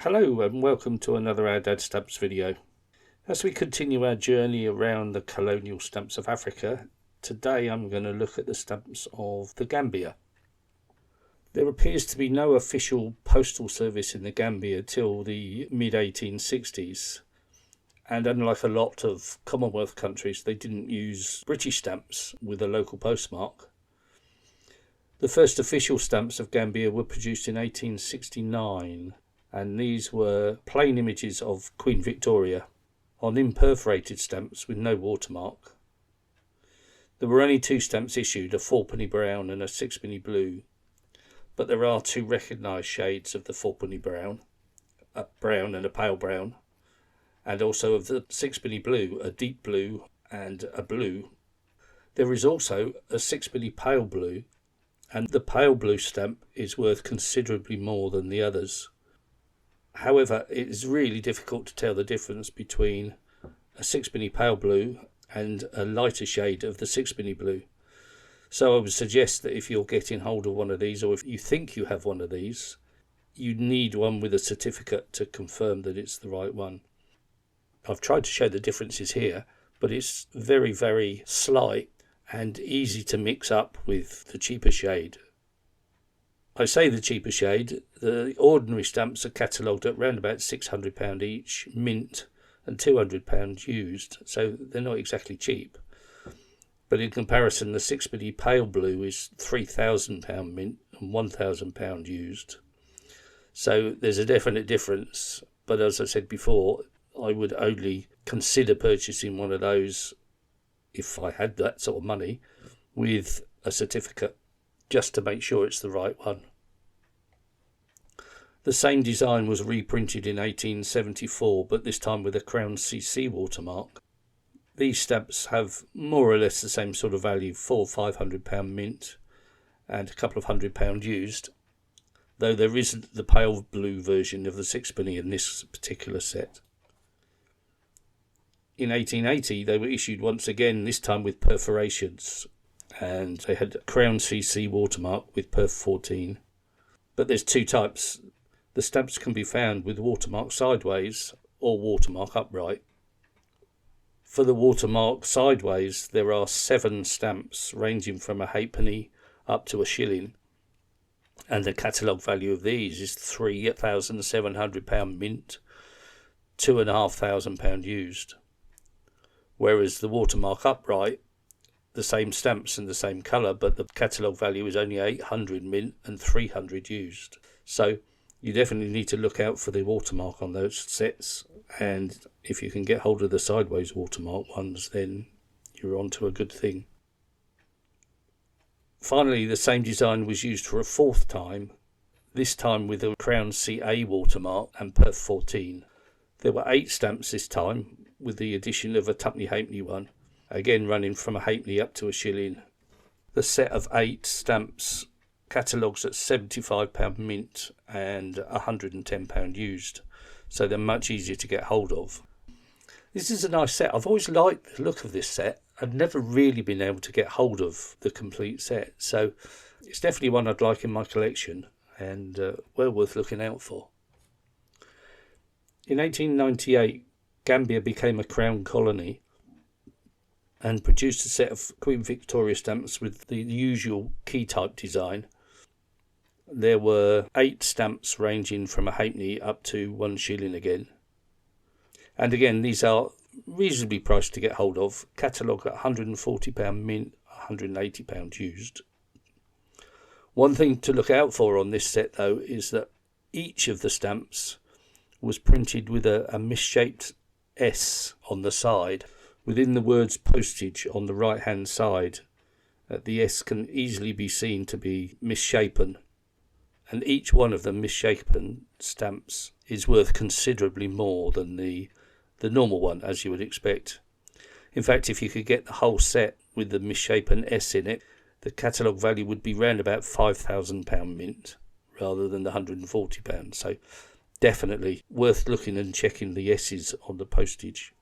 Hello and welcome to another Ourdadsstamps video. As we continue our journey around the colonial stamps of Africa, today I'm going to look at the stamps of the Gambia. There appears to be no official postal service in the Gambia till the mid-1860s, and unlike a lot of Commonwealth countries, they didn't use British stamps with a local postmark. The first official stamps of Gambia were produced in 1869. And these were plain images of Queen Victoria on imperforated stamps with no watermark. There were only two stamps issued, a fourpenny brown and a sixpenny blue, but there are two recognised shades of the fourpenny brown, a brown and a pale brown, and also of the sixpenny blue, a deep blue and a blue. There is also a sixpenny pale blue, and the pale blue stamp is worth considerably more than the others. However, it is really difficult to tell the difference between a sixpenny pale blue and a lighter shade of the sixpenny blue. So I would suggest that if you're getting hold of one of these, or if you think you have one of these, you need one with a certificate to confirm that it's the right one. I've tried to show the differences here, but it's very, very slight and easy to mix up with the cheaper shade. I say the cheaper shade. The ordinary stamps are catalogued at around about £600 each, mint, and £200 used, so they're not exactly cheap. But in comparison, the sixpenny pale blue is £3,000 mint and £1,000 used. So there's a definite difference, but as I said before, I would only consider purchasing one of those if I had that sort of money with a certificate, just to make sure it's the right one. The same design was reprinted in 1874, but this time with a Crown CC watermark. These stamps have more or less the same sort of value, £400 or £500 mint and a couple of £100 used, though there isn't the pale blue version of the sixpenny in this particular set. In 1880 they were issued once again, this time with perforations, and they had a Crown CC watermark with perf 14. But there's two types. The stamps can be found with watermark sideways or watermark upright. For the watermark sideways, there are 7 stamps ranging from a halfpenny up to a shilling, and the catalogue value of these is £3,700 mint, £2,500 used. Whereas the watermark upright, the same stamps and the same colour, but the catalogue value is only 800 mint and 300 used. So you definitely need to look out for the watermark on those sets, and if you can get hold of the sideways watermark ones, then you're on to a good thing. Finally, the same design was used for a fourth time, this time with a Crown CA watermark and perf 14. There were 8 stamps this time, with the addition of a twopenny halfpenny one, again running from a halfpenny up to a shilling. The set of 8 stamps catalogues at £75 mint and £110 used, so they're much easier to get hold of. This is a nice set. I've always liked the look of this set. I've never really been able to get hold of the complete set, so it's definitely one I'd like in my collection, and well worth looking out for. In 1898, Gambia became a crown colony and produced a set of Queen Victoria stamps with the usual key type design. There were 8 stamps ranging from a halfpenny up to 1 shilling again. And again, these are reasonably priced to get hold of, catalogued at £140 mint, £180 used. One thing to look out for on this set though is that each of the stamps was printed with a misshaped S on the side. Within the words postage on the right hand side, the S can easily be seen to be misshapen, and each one of the misshapen stamps is worth considerably more than the normal one, as you would expect. In fact, if you could get the whole set with the misshapen S in it, the catalogue value would be round about £5,000 mint rather than the £140, so definitely worth looking and checking the S's on the postage.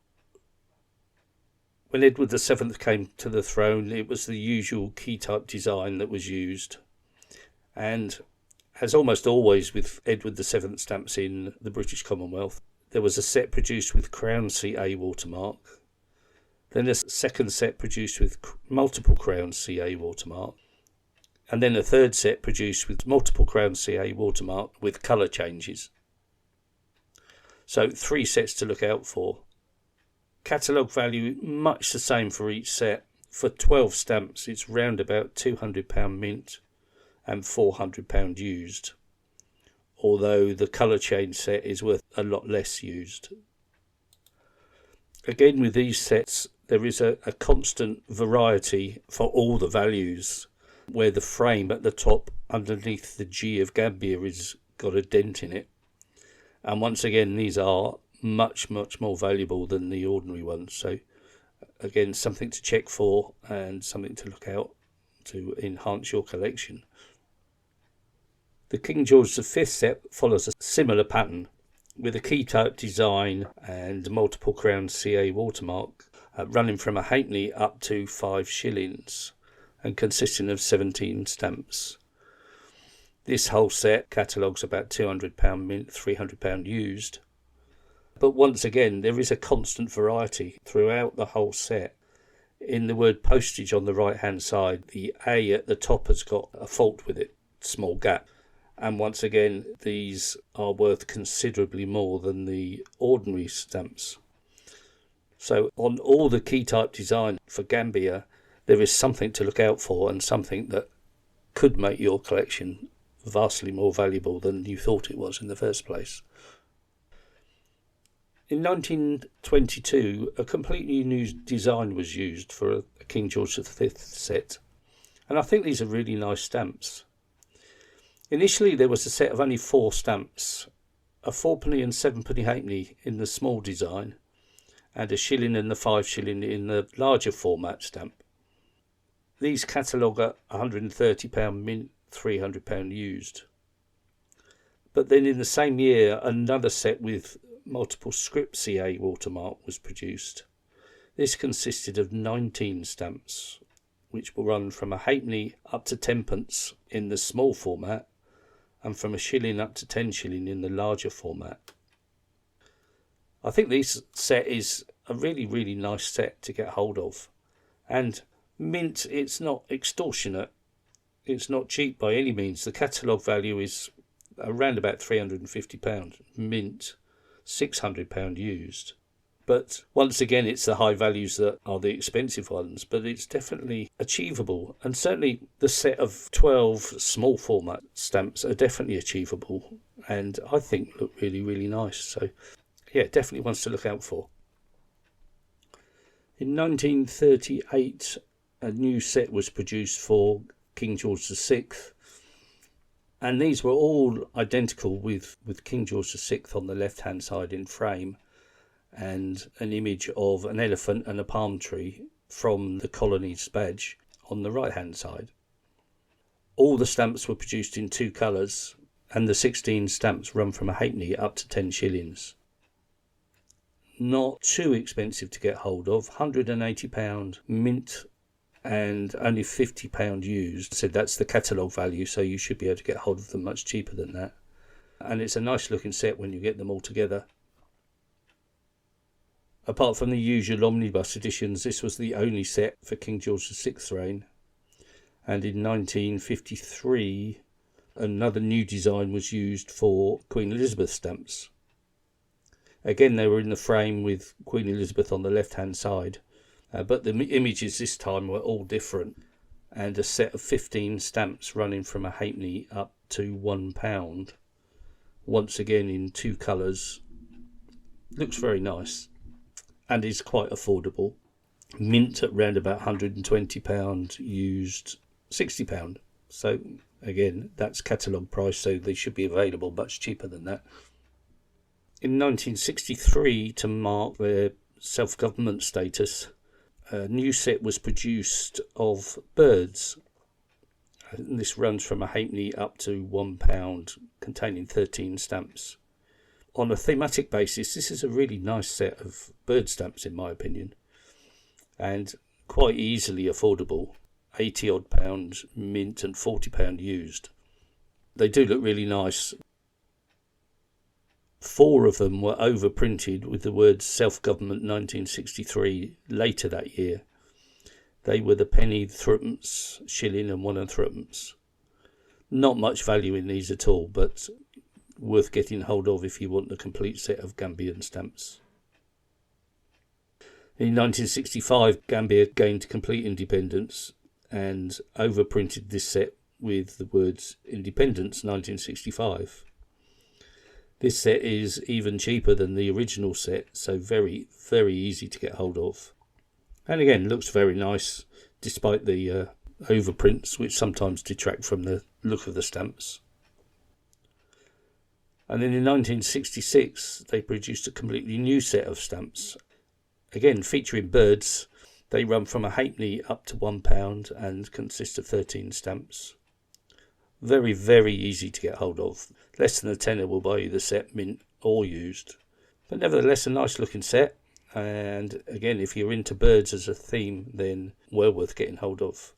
When Edward VII came to the throne, it was the usual key type design that was used, and As almost always with Edward VII stamps in the British Commonwealth, there was a set produced with Crown CA watermark, then a second set produced with multiple Crown CA watermark, and then a third set produced with multiple Crown CA watermark with colour changes. So 3 sets to look out for. Catalogue value much the same for each set. For 12 stamps it's round about £200 mint and £400 used, although the colour change set is worth a lot less used. Again, with these sets there is a constant variety for all the values, where the frame at the top underneath the G of Gambia is got a dent in it, and once again these are much more valuable than the ordinary ones. So again, something to check for and something to look out to enhance your collection. The King George V set follows a similar pattern with a key-type design and multiple Crown CA watermark, running from a halfpenny up to 5 shillings and consisting of 17 stamps. This whole set catalogues about £200 mint, £300 used. But once again, there is a constant variety throughout the whole set. In the word postage on the right hand side, the A at the top has got a fault with it, small gap. And once again, these are worth considerably more than the ordinary stamps. So on all the key type design for Gambia, there is something to look out for and something that could make your collection vastly more valuable than you thought it was in the first place. In 1922, a completely new design was used for a King George V set, and I think these are really nice stamps. Initially there was a set of only 4 stamps, a 4p and 7p halfpenny in the small design, and a shilling and the 5 shilling in the larger format stamp. These catalogue at £130 mint, £300 used. But then in the same year, another set with multiple script CA watermark was produced. This consisted of 19 stamps, which will run from a halfpenny up to 10p in the small format, and from a shilling up to 10 shilling in the larger format. I think this set is a really nice set to get hold of. And mint, it's not extortionate. It's not cheap by any means. The catalogue value is around about £350. Mint, £600 used. But once again, it's the high values that are the expensive ones, but it's definitely achievable. And certainly the set of 12 small format stamps are definitely achievable and I think look really nice. So yeah, definitely ones to look out for. In 1938, a new set was produced for King George VI, and these were all identical with King George VI on the left hand side in frame, and an image of an elephant and a palm tree from the colony's badge on the right hand side. All the stamps were produced in 2 colours, and the 16 stamps run from a halfpenny up to 10 shillings. Not too expensive to get hold of, £180 mint and only £50 used. So that's the catalogue value, so you should be able to get hold of them much cheaper than that. And it's a nice looking set when you get them all together. Apart from the usual omnibus editions, this was the only set for King George VI's reign. And in 1953, another new design was used for Queen Elizabeth stamps. Again, they were in the frame with Queen Elizabeth on the left hand side, but the images this time were all different, and a set of 15 stamps running from a halfpenny up to £1, once again in 2 colours. Looks very nice and is quite affordable. Mint at round about £120, used £60. So again, that's catalogue price, so they should be available much cheaper than that. In 1963, to mark their self-government status, a new set was produced of birds. And this runs from a halfpenny up to £1, containing 13 stamps. On a thematic basis, this is a really nice set of bird stamps in my opinion, and quite easily affordable, £80 odd mint and £40 used. They do look really nice. 4 of them were overprinted with the words Self-Government 1963 later that year. They were the penny, threepence, shilling and 1 and threepence. Not much value in these at all, but worth getting hold of if you want a complete set of Gambian stamps. In 1965, Gambia gained complete independence and overprinted this set with the words Independence 1965. This set is even cheaper than the original set, so very, very easy to get hold of. And again, looks very nice, despite the overprints, which sometimes detract from the look of the stamps. And then in 1966, they produced a completely new set of stamps. Again, featuring birds. They run from a halfpenny up to £1 and consist of 13 stamps. Very, very easy to get hold of. Less than a tenner will buy you the set mint or used. But nevertheless, a nice looking set. And again, if you're into birds as a theme, then well worth getting hold of.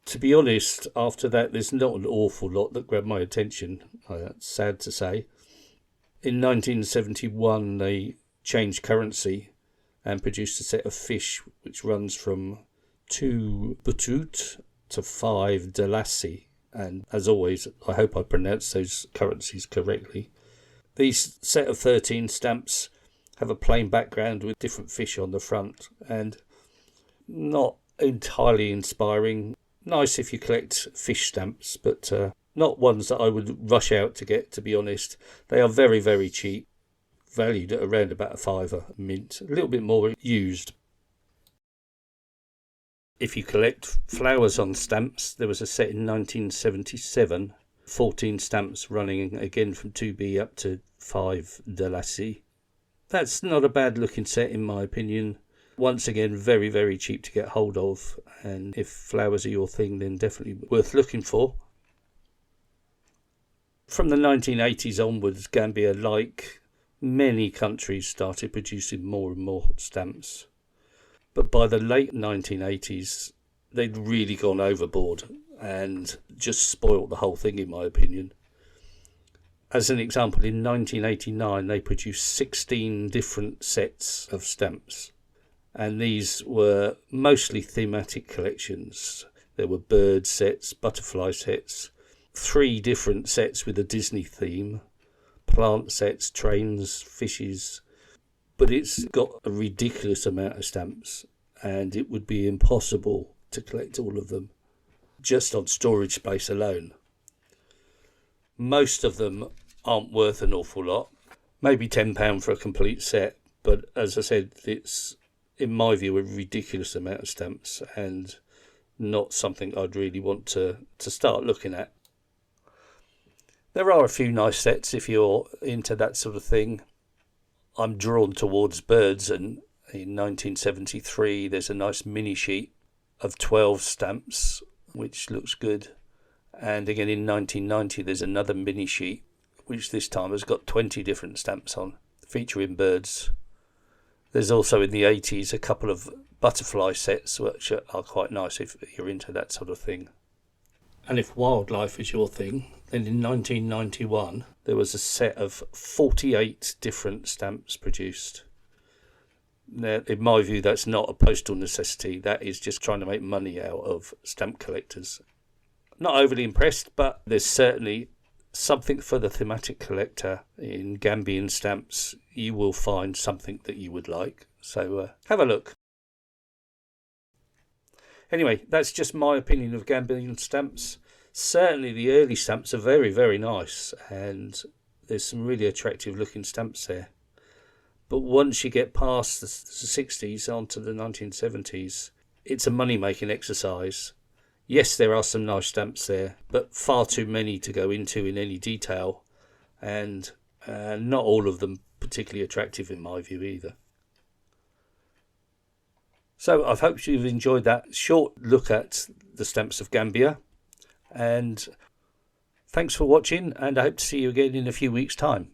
To be honest, after that, there's not an awful lot that grabbed my attention. Sad to say. In 1971, they changed currency and produced a set of fish which runs from 2 butut to 5 dalasi. And as always, I hope I pronounced those currencies correctly. These set of 13 stamps have a plain background with different fish on the front and not entirely inspiring. Nice if you collect fish stamps, but not ones that I would rush out to get, to be honest. They are very, very cheap, valued at around about a £5 mint, a little bit more used. If you collect flowers on stamps, there was a set in 1977, 14 stamps running again from 2B up to 5 dalasi. That's not a bad looking set in my opinion. Once again, very, very cheap to get hold of, and if flowers are your thing, then definitely worth looking for. From the 1980s onwards, Gambia, like many countries, started producing more and more stamps. But by the late 1980s, they'd really gone overboard and just spoilt the whole thing, in my opinion. As an example, in 1989, they produced 16 different sets of stamps. And these were mostly thematic collections. There were bird sets, butterfly sets, 3 different sets with a Disney theme, plant sets, trains, fishes. But it's got a ridiculous amount of stamps, and it would be impossible to collect all of them just on storage space alone. Most of them aren't worth an awful lot, maybe £10 for a complete set, but as I said, it's, in my view, a ridiculous amount of stamps and not something I'd really want to start looking at. There are a few nice sets if you're into that sort of thing. I'm drawn towards birds, and in 1973 there's a nice mini sheet of 12 stamps which looks good, and again in 1990 there's another mini sheet which this time has got 20 different stamps on featuring birds. There's also in the 80s a couple of butterfly sets which are quite nice if you're into that sort of thing. And if wildlife is your thing, then in 1991 there was a set of 48 different stamps produced. Now, in my view, that's not a postal necessity. That is just trying to make money out of stamp collectors. Not overly impressed, but there's certainly something for the thematic collector. In Gambian stamps, you will find something that you would like. So have a look. Anyway, that's just my opinion of Gambian stamps. Certainly the early stamps are very, very nice, and there's some really attractive looking stamps there. But once you get past the 60s onto the 1970s, it's a money-making exercise. Yes, there are some nice stamps there, but far too many to go into in any detail, and not all of them particularly attractive in my view either. So I hope you've enjoyed that short look at the stamps of Gambia, and thanks for watching, and I hope to see you again in a few weeks' time.